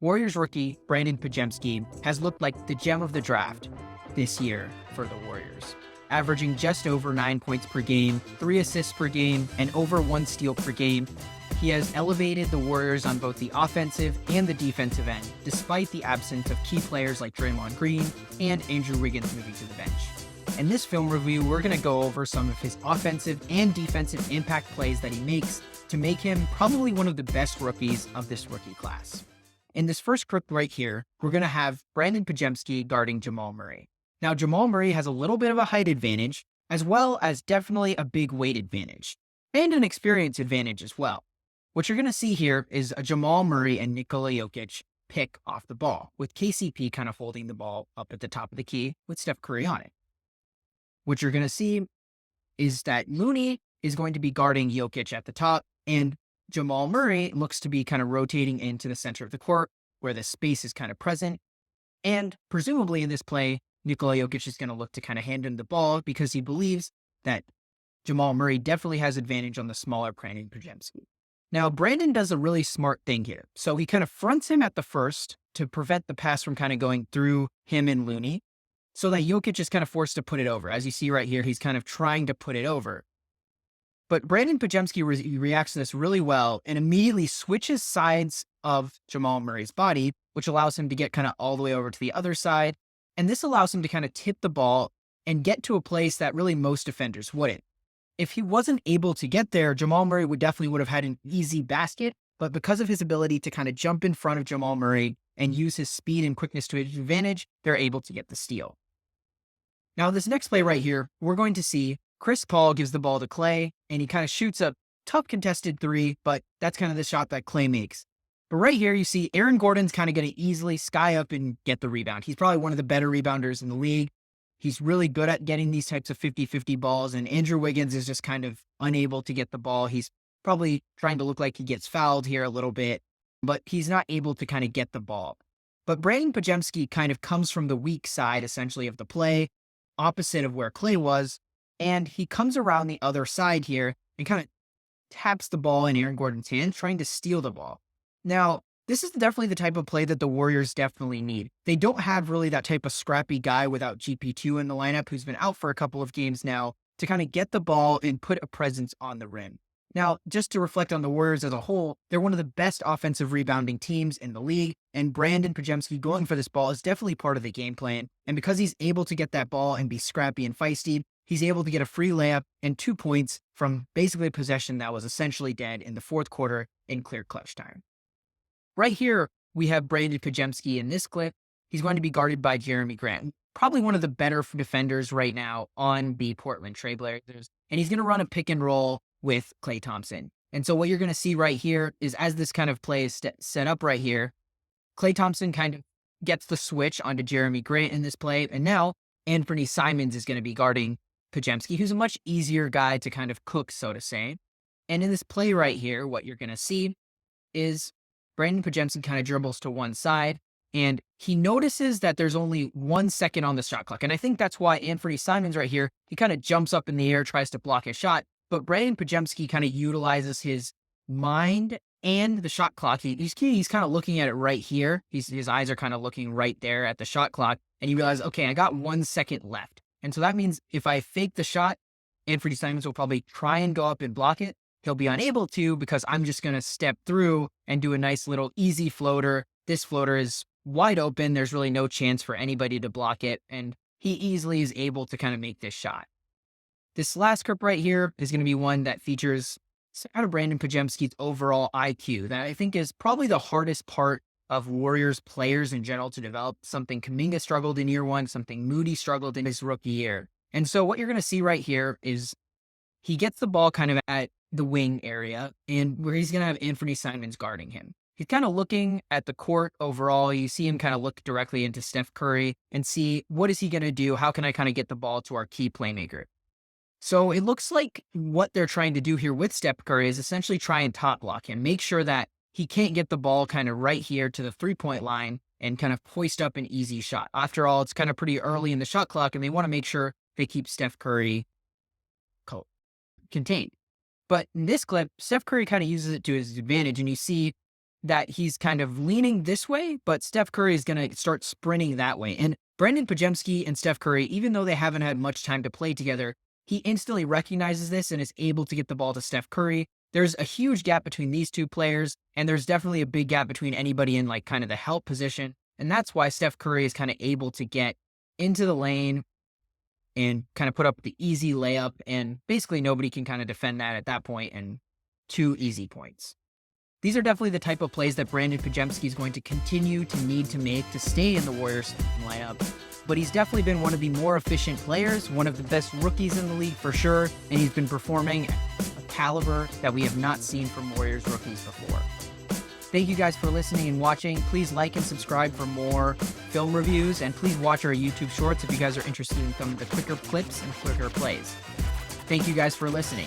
Warriors rookie Brandon Podziemski has looked like the gem of the draft this year for the Warriors, averaging just over 9 points per game, 3 assists per game, and over 1 steal per game. He has elevated the Warriors on both the offensive and the defensive end, despite the absence of key players like Draymond Green and Andrew Wiggins moving to the bench. In this film review, we're going to go over some of his offensive and defensive impact plays that he makes to make him probably one of the best rookies of this rookie class. In this first clip right here, we're going to have Brandon Podziemski guarding Jamal Murray. Now, Jamal Murray has a little bit of a height advantage, as well as definitely a big weight advantage, and an experience advantage as well. What you're going to see here is a Jamal Murray and Nikola Jokic pick off the ball, with KCP kind of holding the ball up at the top of the key with Steph Curry on it. What you're going to see is that Looney is going to be guarding Jokic at the top, and Jamal Murray looks to be kind of rotating into the center of the court where the space is kind of present. And presumably in this play, Nikola Jokic is going to look to kind of hand him the ball because he believes that Jamal Murray definitely has advantage on the smaller Brandon Podziemski. Now, Brandon does a really smart thing here. So he kind of fronts him at the first to prevent the pass from kind of going through him and Looney, so that Jokic is kind of forced to put it over. As you see right here, he's kind of trying to put it over. But Brandon Podziemski reacts to this really well and immediately switches sides of Jamal Murray's body, which allows him to get kind of all the way over to the other side. And this allows him to kind of tip the ball and get to a place that really most defenders wouldn't. If he wasn't able to get there, Jamal Murray would have had an easy basket. But because of his ability to kind of jump in front of Jamal Murray and use his speed and quickness to his advantage, they're able to get the steal. Now, this next play right here, we're going to see Chris Paul gives the ball to Klay, and he kind of shoots a tough contested three, but that's kind of the shot that Klay makes. But right here, you see Aaron Gordon's kind of going to easily sky up and get the rebound. He's probably one of the better rebounders in the league. He's really good at getting these types of 50-50 balls, and Andrew Wiggins is just kind of unable to get the ball. He's probably trying to look like he gets fouled here a little bit, but he's not able to kind of get the ball. But Brandon Podziemski kind of comes from the weak side, essentially, of the play, opposite of where Klay was, and he comes around the other side here and kind of taps the ball in Aaron Gordon's hand, trying to steal the ball. Now, this is definitely the type of play that the Warriors definitely need. They don't have really that type of scrappy guy without GP2 in the lineup who's been out for a couple of games now to kind of get the ball and put a presence on the rim. Now, just to reflect on the Warriors as a whole, they're one of the best offensive rebounding teams in the league, and Brandon Podziemski going for this ball is definitely part of the game plan. And because he's able to get that ball and be scrappy and feisty, he's able to get a free layup and 2 points from basically a possession that was essentially dead in the fourth quarter in clear clutch time. Right here, we have Brandon Podziemski in this clip. He's going to be guarded by Jeremy Grant, probably one of the better defenders right now on the Portland Trail Blazers. And he's going to run a pick and roll with Klay Thompson. And so what you're going to see right here is as this kind of play is set up right here, Klay Thompson kind of gets the switch onto Jeremy Grant in this play. And now Anthony Simons is going to be guarding Podziemski, who's a much easier guy to kind of cook, so to say. And in this play right here, what you're going to see is Brandon Podziemski kind of dribbles to one side, and he notices that there's only 1 second on the shot clock. And I think that's why Anthony Simons right here, he kind of jumps up in the air, tries to block his shot. But Brandon Podziemski kind of utilizes his mind and the shot clock. He's kind of looking at it right here. His eyes are kind of looking right there at the shot clock. And he realizes, okay, I got 1 second left. And so that means if I fake the shot, Anthony Simons will probably try and go up and block it. He'll be unable to because I'm just going to step through and do a nice little easy floater. This floater is wide open. There's really no chance for anybody to block it. And he easily is able to kind of make this shot. This last clip right here is going to be one that features out of Brandon Podziemski's overall IQ that I think is probably the hardest part of Warriors players in general to develop. Something Kuminga struggled in year one, something Moody struggled in his rookie year. And so what you're going to see right here is he gets the ball kind of at the wing area and where he's going to have Anthony Simons guarding him. He's kind of looking at the court overall. You see him kind of look directly into Steph Curry and see what is he going to do? How can I kind of get the ball to our key playmaker? So it looks like what they're trying to do here with Steph Curry is essentially try and top block him, make sure that he can't get the ball kind of right here to the 3-point line and kind of hoist up an easy shot. After all, it's kind of pretty early in the shot clock and they want to make sure they keep Steph Curry contained. But in this clip, Steph Curry kind of uses it to his advantage, and you see that he's kind of leaning this way, but Steph Curry is going to start sprinting that way. And Brandon Podziemski and Steph Curry, even though they haven't had much time to play together, he instantly recognizes this and is able to get the ball to Steph Curry. There's a huge gap between these two players, and there's definitely a big gap between anybody in like kind of the help position. And that's why Steph Curry is kind of able to get into the lane and kind of put up the easy layup. And basically nobody can kind of defend that at that point, and 2 easy points. These are definitely the type of plays that Brandon Podziemski is going to continue to need to make to stay in the Warriors lineup. But he's definitely been one of the more efficient players, one of the best rookies in the league for sure, and he's been performing at a caliber that we have not seen from Warriors rookies before. Thank you guys for listening and watching. Please like and subscribe for more film reviews, and please watch our YouTube shorts if you guys are interested in some of the quicker clips and quicker plays. Thank you guys for listening.